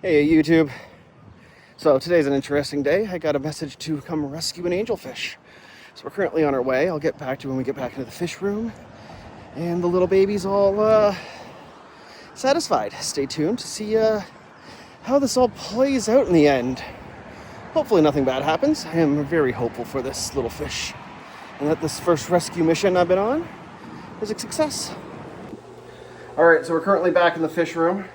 Hey YouTube. So today's an interesting day. I got a message to come rescue an angelfish. So we're currently on our way. I'll get back to when we get back into the fish room. And the little baby's all satisfied. Stay tuned to see how this all plays out in the end. Hopefully nothing bad happens. I am very hopeful for this little fish. And that this first rescue mission I've been on is a success. Alright, so we're currently back in the fish room.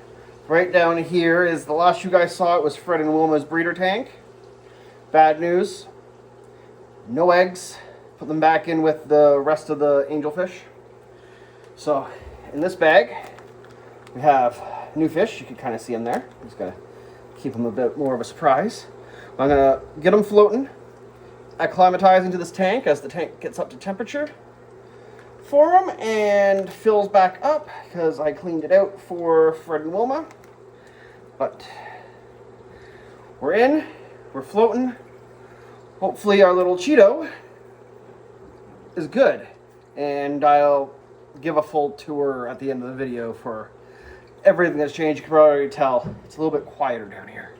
Right down here is, the last you guys saw it was Fred and Wilma's breeder tank. Bad news. No eggs. Put them back in with the rest of the angelfish. So, in this bag, we have new fish. You can kind of see them there. I'm just going to keep them a bit more of a surprise. I'm going to get them floating, acclimatize into this tank as the tank gets up to temperature for them and fills back up because I cleaned it out for Fred and Wilma. But we're in, we're floating. Hopefully our little Cheeto is good, and I'll give a full tour at the end of the video for everything that's changed. You can already tell it's a little bit quieter down here.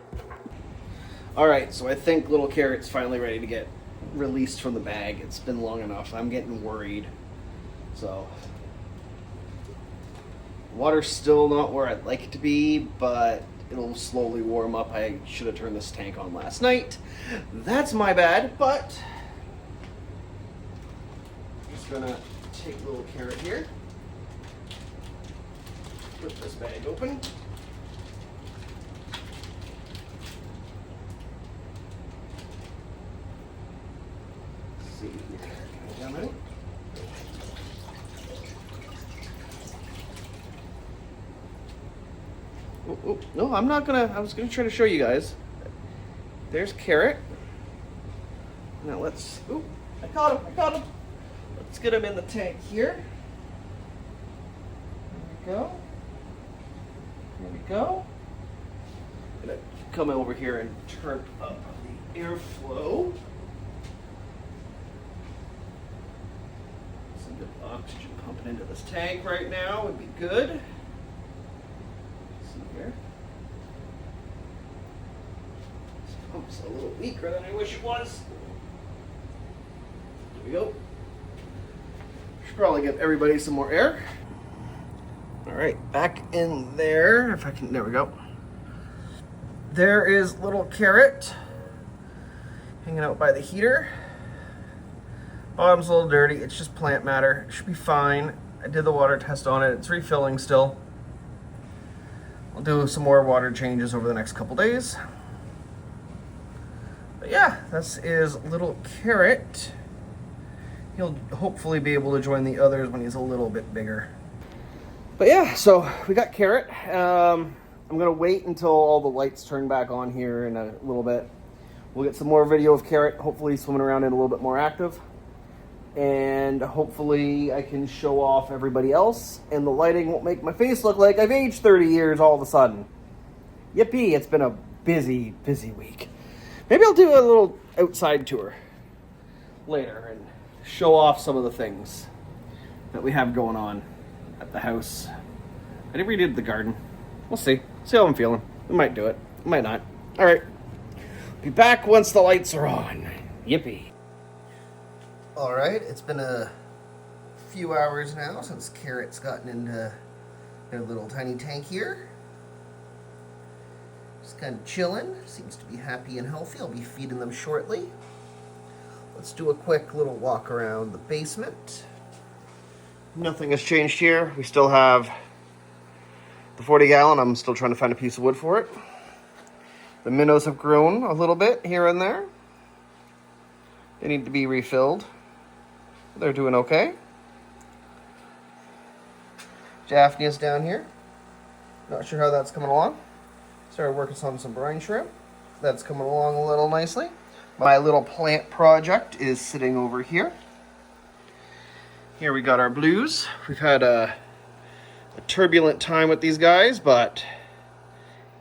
Alright, so I think little Carrot's finally ready to get released from the bag. It's been long enough. I'm getting worried. So, water's still not where I'd like it to be, but it'll slowly warm up. I should have turned this tank on last night. That's my bad, but I'm just gonna take little Carrot here, put this bag open. Let's see here. Oh, no, I'm not gonna, I was gonna try to show you guys. There's Carrot. Now let's, I caught him. Let's get him in the tank here. Here we go. I'm gonna come over here and turn up the airflow. Some good oxygen pumping into this tank right now would be good. Here. This pump's a little weaker than I wish it was. There we go. Should probably give everybody some more air. Alright, back in there. If I can, there we go. There is little Carrot hanging out by the heater. Bottom's a little dirty. It's just plant matter. It should be fine. I did the water test on it. It's refilling still. I'll do some more water changes over the next couple days. But yeah, this is little Carrot. He'll hopefully be able to join the others when he's a little bit bigger. But yeah, so we got Carrot. I'm gonna wait until all the lights turn back on here in a little bit. We'll get some more video of Carrot, hopefully swimming around and a little bit more active. And hopefully I can show off everybody else, and the lighting won't make my face look like I've aged 30 years all of a sudden. Yippee, it's been a busy, busy week. Maybe I'll do a little outside tour later and show off some of the things that we have going on at the house. I never redid the garden. We'll see. See how I'm feeling. We might do it. We might not. All right. Be back once the lights are on. Yippee. Alright, it's been a few hours now since Carrot's gotten into their little tiny tank here. Just kind of chilling. Seems to be happy and healthy. I'll be feeding them shortly. Let's do a quick little walk around the basement. Nothing has changed here. We still have the 40-gallon. I'm still trying to find a piece of wood for it. The minnows have grown a little bit here and there. They need to be refilled. They're doing okay. Daphne's down here. Not sure how that's coming along. Started working on some brine shrimp. That's coming along a little nicely. My little plant project is sitting over here. Here we got our blues. We've had a turbulent time with these guys, but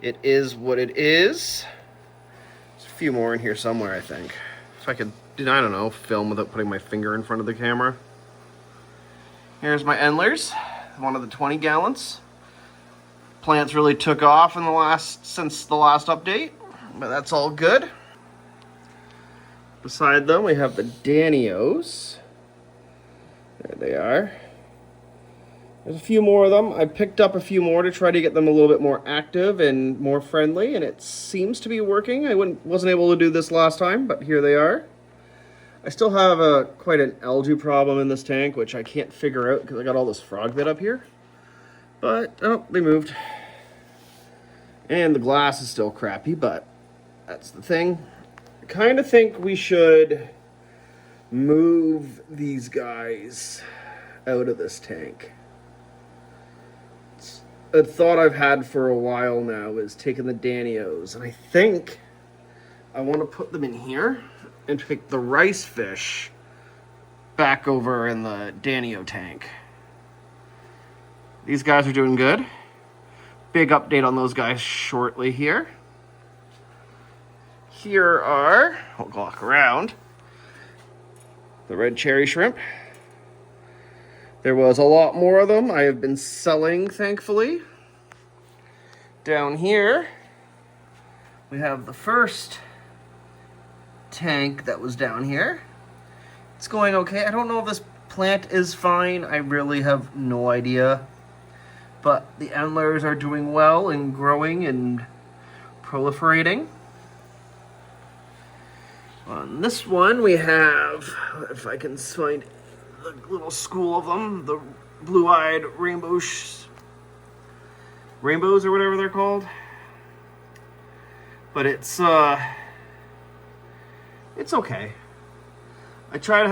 it is what it is. There's a few more in here somewhere, I think. If I could, I don't know, film without putting my finger in front of the camera. Here's my Endlers, one of the 20 gallons. plants really took off in since the last update, but that's all good. Beside them, we have the Danios. There they are. There's a few more of them. I picked up a few more to try to get them a little bit more active and more friendly, and it seems to be working. I wasn't able to do this last time, but here they are. I still have quite an algae problem in this tank, which I can't figure out because I got all this frog bit up here. But, oh, they moved. And the glass is still crappy, but that's the thing. I kind of think we should move these guys out of this tank. It's a thought I've had for a while now is taking the Danios, and I think I want to put them in here and take the rice fish back over in the Danio tank. These guys are doing good. Big update on those guys shortly here. Here are, I'll walk around, the red cherry shrimp. There was a lot more of them. I have been selling, thankfully. Down here, we have the first tank that was down here. It's going okay. I don't know if this plant is fine. I really have no idea. But the antlers are doing well and growing and proliferating. On this one we have, if I can find the little school of them, the blue-eyed rainbows or whatever they're called. But it's okay. I tried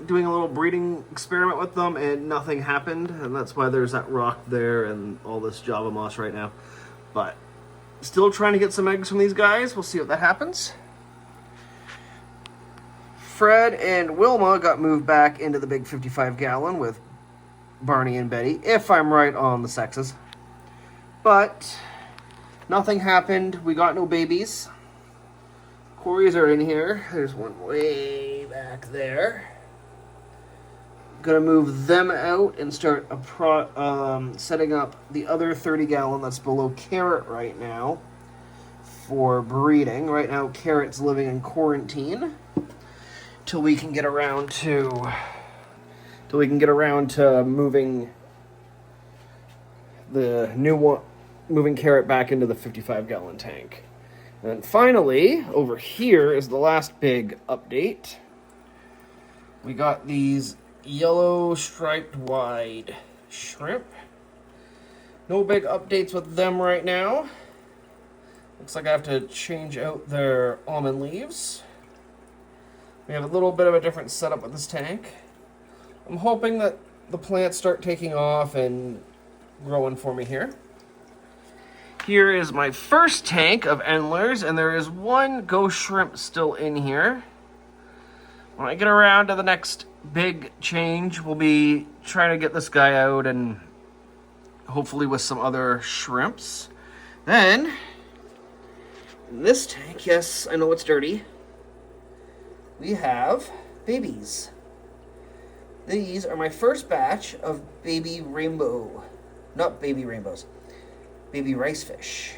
doing a little breeding experiment with them and nothing happened, and that's why there's that rock there and all this Java moss right now. But still trying to get some eggs from these guys. We'll see what that happens. Fred and Wilma got moved back into the big 55-gallon with Barney and Betty, if I'm right on the sexes. But nothing happened. We got no babies. Corey's are in here. There's one way back there. Gonna move them out and start setting up the other 30-gallon that's below Carrot right now for breeding. Right now, Carrot's living in quarantine till we can get around to moving the new one, moving Carrot back into the 55-gallon tank. And finally, over here is the last big update. We got these yellow striped wide shrimp. No big updates with them right now. Looks like I have to change out their almond leaves. We have a little bit of a different setup with this tank. I'm hoping that the plants start taking off and growing for me here. Here is my first tank of endlers, and there is one ghost shrimp still in here. When I get around to the next big change, we'll be trying to get this guy out and hopefully with some other shrimps. Then, in this tank, yes, I know it's dirty, we have babies. These are my first batch of baby rainbow, not baby rainbows, baby rice fish.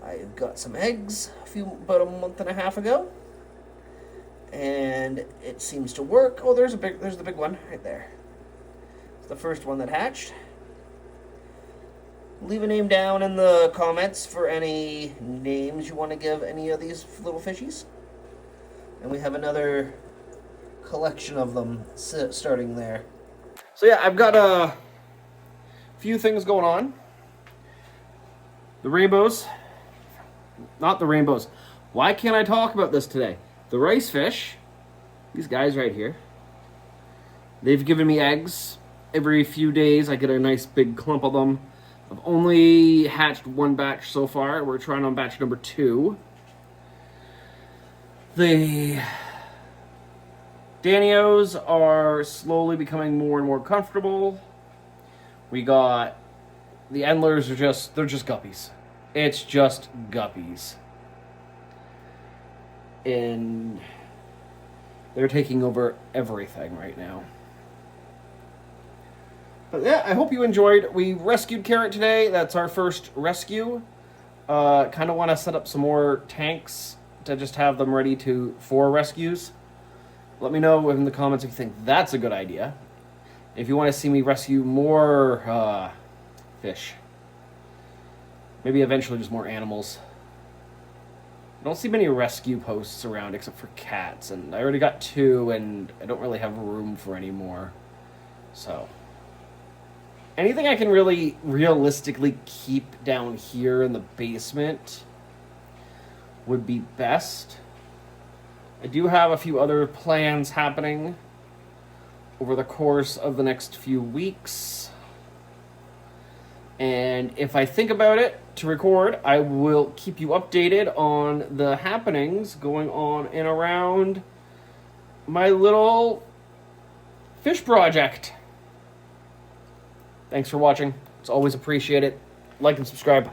I've got some eggs about a month and a half ago, and it seems to work. Oh, there's the big one right there. It's the first one that hatched. Leave a name down in the comments for any names you want to give any of these little fishies. And we have another collection of them starting there. So yeah, I've got a few things going on. The rainbows. Not the rainbows. Why can't I talk about this today? The rice fish. These guys right here. They've given me eggs. Every few days I get a nice big clump of them. I've only hatched one batch so far. We're trying on batch number 2. The Danios are slowly becoming more and more comfortable. We got the endlers they're just guppies. It's just guppies. And they're taking over everything right now. But yeah, I hope you enjoyed. We rescued Carrot today. That's our first rescue. Kind of want to set up some more tanks to just have them ready for rescues. Let me know in the comments if you think that's a good idea. If you want to see me rescue more fish. Maybe eventually just more animals. I don't see many rescue posts around except for cats, and I already got 2, and I don't really have room for any more. So, anything I can really realistically keep down here in the basement would be best. I do have a few other plans happening over the course of the next few weeks. And if I think about it to record, I will keep you updated on the happenings going on and around my little fish project. Thanks for watching. It's always appreciated. Like and subscribe.